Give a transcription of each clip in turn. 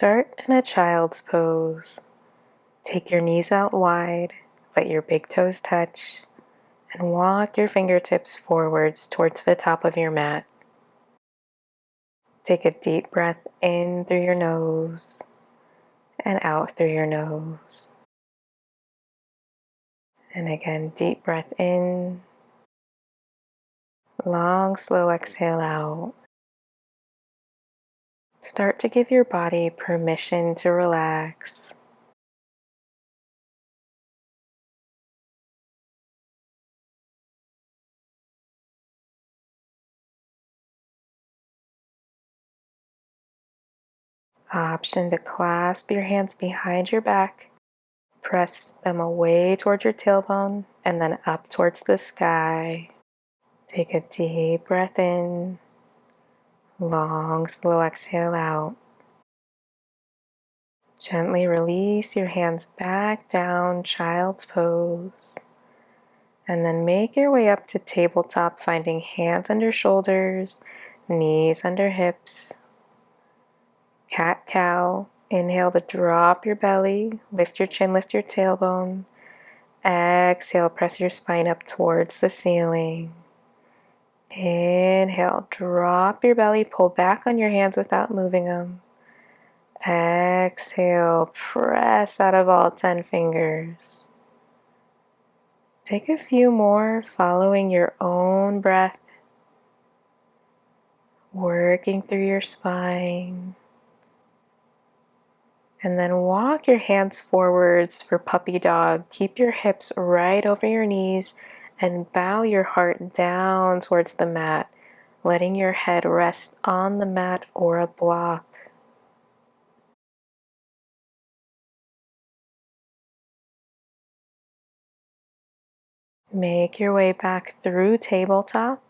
Start in a child's pose. Take your knees out wide, let your big toes touch, and walk your fingertips forwards towards the top of your mat. Take a deep breath in through your nose and out through your nose. And again, deep breath in, long, slow exhale out. Start to give your body permission to relax. Option to clasp your hands behind your back. Press them away towards your tailbone and then up towards the sky. Take a deep breath in, long, slow exhale out. Gently release your hands back down, child's pose. And then make your way up to tabletop, finding hands under shoulders, knees under hips. Cat-cow. Inhale to drop your belly, lift your chin, lift your tailbone. Exhale, press your spine up towards the ceiling. Inhale, drop your belly, pull back on your hands without moving them. Exhale, press out of all 10 fingers. Take a few more, following your own breath, working through your spine. And then walk your hands forwards for puppy dog. Keep your hips right over your knees and bow your heart down towards the mat, letting your head rest on the mat or a block. Make your way back through tabletop.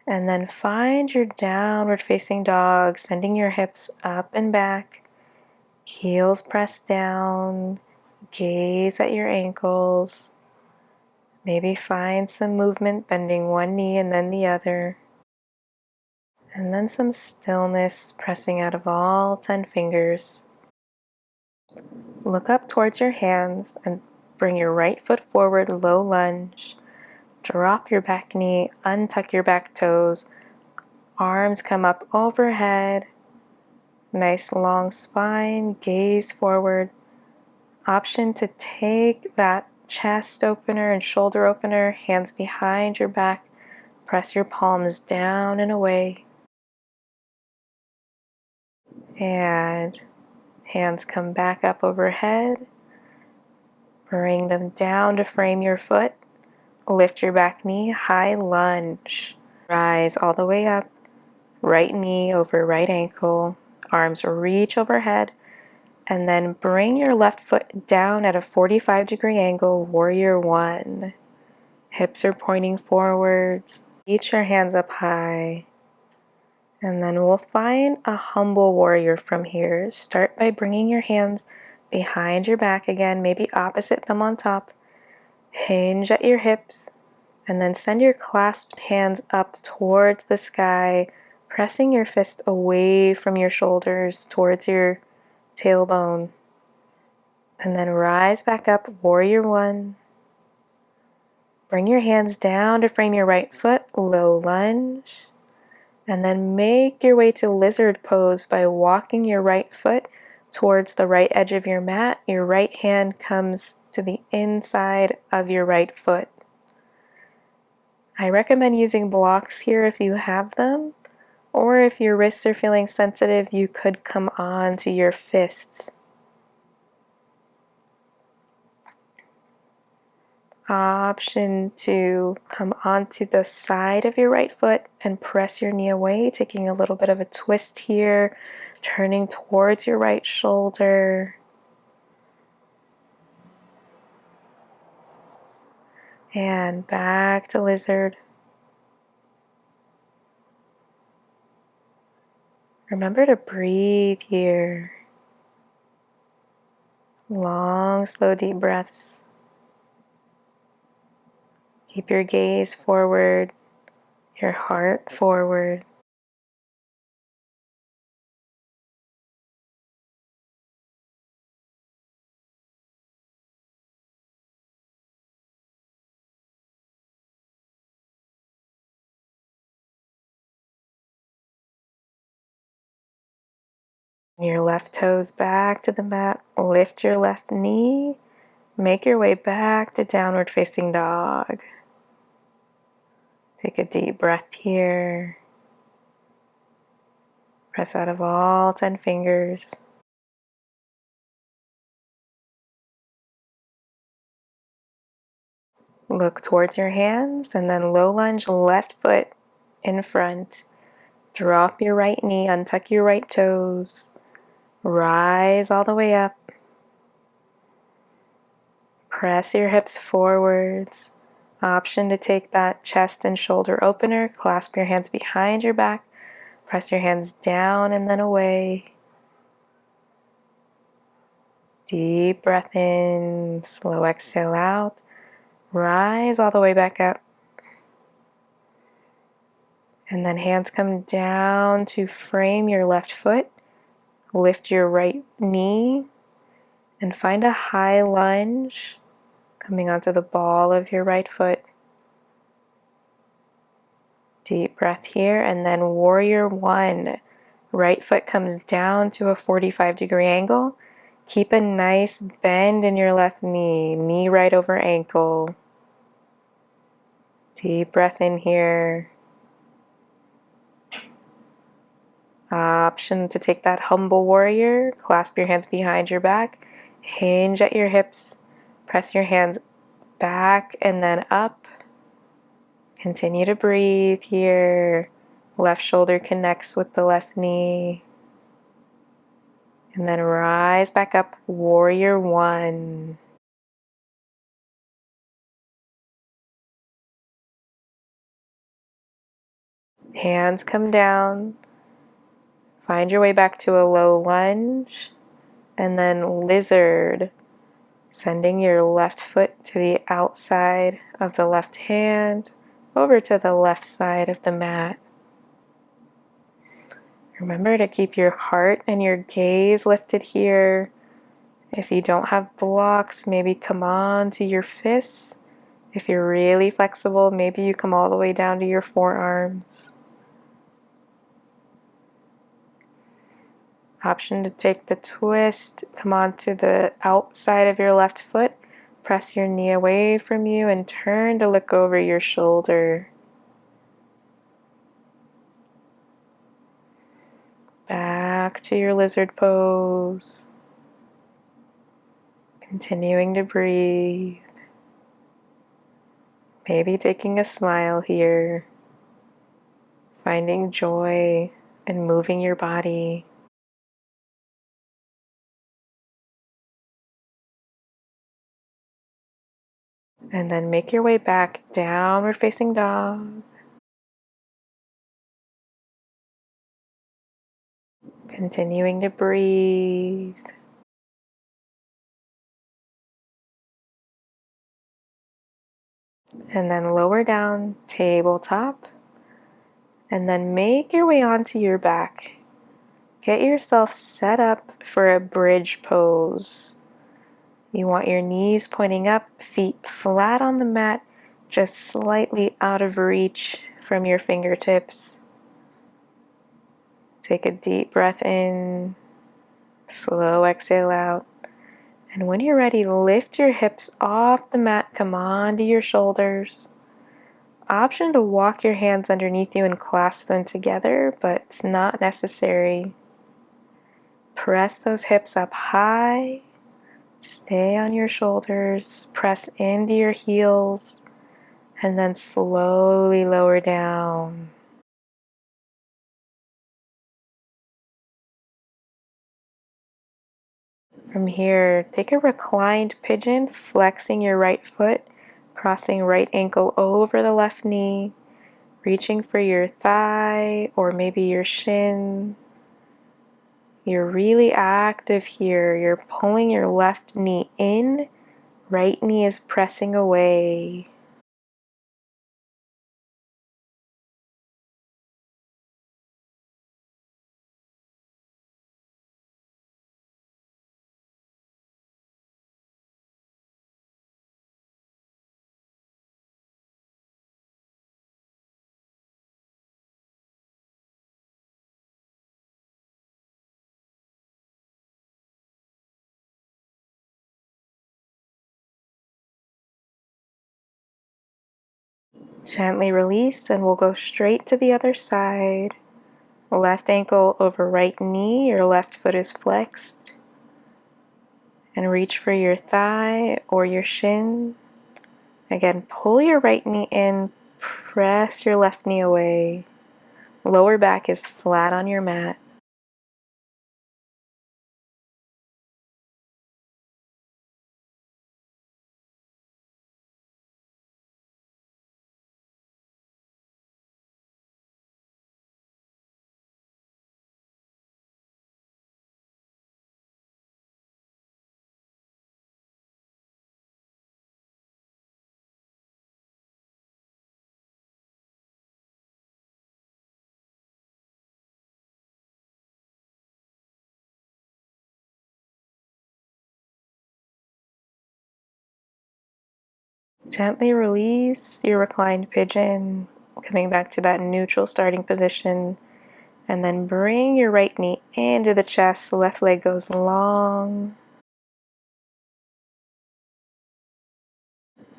And then find your downward facing dog, sending your hips up and back. Heels pressed down, gaze at your ankles. Maybe find some movement, bending one knee and then the other. And then some stillness, pressing out of all 10 fingers. Look up towards your hands and bring your right foot forward, low lunge. Drop your back knee, untuck your back toes. Arms come up overhead. Nice long spine, gaze forward. Option to take that chest opener and shoulder opener, hands behind your back. Press your palms down and away. And hands come back up overhead. Bring them down to frame your foot. Lift your back knee, high lunge. Rise all the way up. Right knee over right ankle. Arms reach overhead. And then bring your left foot down at a 45-degree angle, warrior one. Hips are pointing forwards. Reach your hands up high. And then we'll find a humble warrior from here. Start by bringing your hands behind your back again, maybe opposite thumb on top. Hinge at your hips. And then send your clasped hands up towards the sky, pressing your fist away from your shoulders towards your tailbone. And then rise back up, warrior one. Bring your hands down to frame your right foot, low lunge. And then make your way to lizard pose by walking your right foot towards the right edge of your mat. Your right hand comes to the inside of your right foot. I recommend using blocks here if you have them, or if your wrists are feeling sensitive, you could come on to your fists. Option to come onto the side of your right foot and press your knee away, taking a little bit of a twist here, turning towards your right shoulder. And back to lizard. Remember to breathe here. Long, slow, deep breaths. Keep your gaze forward, your heart forward. Your left toes back to the mat. Lift your left knee. Make your way back to downward facing dog. Take a deep breath here. Press out of all 10 fingers. Look towards your hands and then low lunge left foot in front. Drop your right knee, untuck your right toes. Rise all the way up. Press your hips forwards. Option to take that chest and shoulder opener. Clasp your hands behind your back. Press your hands down and then away. Deep breath in, slow exhale out. Rise all the way back up. And then hands come down to frame your left foot. Lift your right knee and find a high lunge coming onto the ball of your right foot. Deep breath here, and then warrior one. Right foot comes down to a 45-degree angle. Keep a nice bend in your left knee, knee right over ankle. Deep breath in here. Option to take that humble warrior. Clasp your hands behind your back. Hinge at your hips. Press your hands back and then up. Continue to breathe here. Left shoulder connects with the left knee. And then rise back up, warrior one. Hands come down. Find your way back to a low lunge. And then lizard. Sending your left foot to the outside of the left hand, over to the left side of the mat. Remember to keep your heart and your gaze lifted here. If you don't have blocks, maybe come on to your fists. If you're really flexible, maybe you come all the way down to your forearms. Option to take the twist, come onto the outside of your left foot, press your knee away from you and turn to look over your shoulder. Back to your lizard pose. Continuing to breathe. Maybe taking a smile here. Finding joy and moving your body. And then make your way back, downward facing dog. Continuing to breathe. And then lower down, tabletop. And then make your way onto your back. Get yourself set up for a bridge pose. You want your knees pointing up, feet flat on the mat, just slightly out of reach from your fingertips. Take a deep breath in, slow exhale out. And when you're ready, lift your hips off the mat, come onto your shoulders. Option to walk your hands underneath you and clasp them together, but it's not necessary. Press those hips up high. Stay on your shoulders, press into your heels, and then slowly lower down. From here, take a reclined pigeon, flexing your right foot, crossing right ankle over the left knee, reaching for your thigh or maybe your shin. You're really active here. You're pulling your left knee in, right knee is pressing away. Gently release, and we'll go straight to the other side. Left ankle over right knee, your left foot is flexed. And reach for your thigh or your shin. Again, pull your right knee in, press your left knee away. Lower back is flat on your mat. Gently release your reclined pigeon, coming back to that neutral starting position. And then bring your right knee into the chest. The left leg goes long.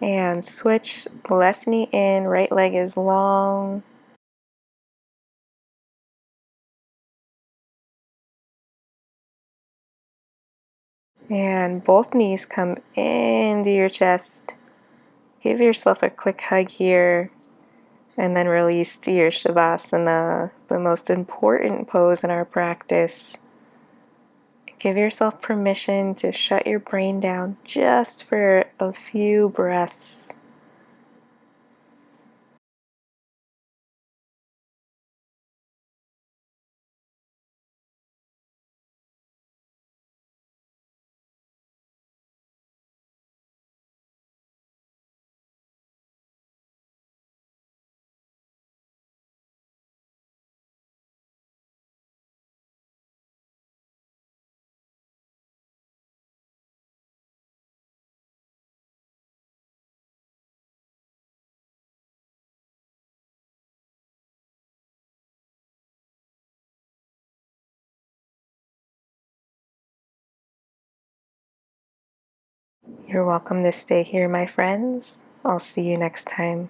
And switch, left knee in, right leg is long. And both knees come into your chest. Give yourself a quick hug here. And then release to your Shavasana, the most important pose in our practice. Give yourself permission to shut your brain down just for a few breaths. You're welcome to stay here, my friends. I'll see you next time.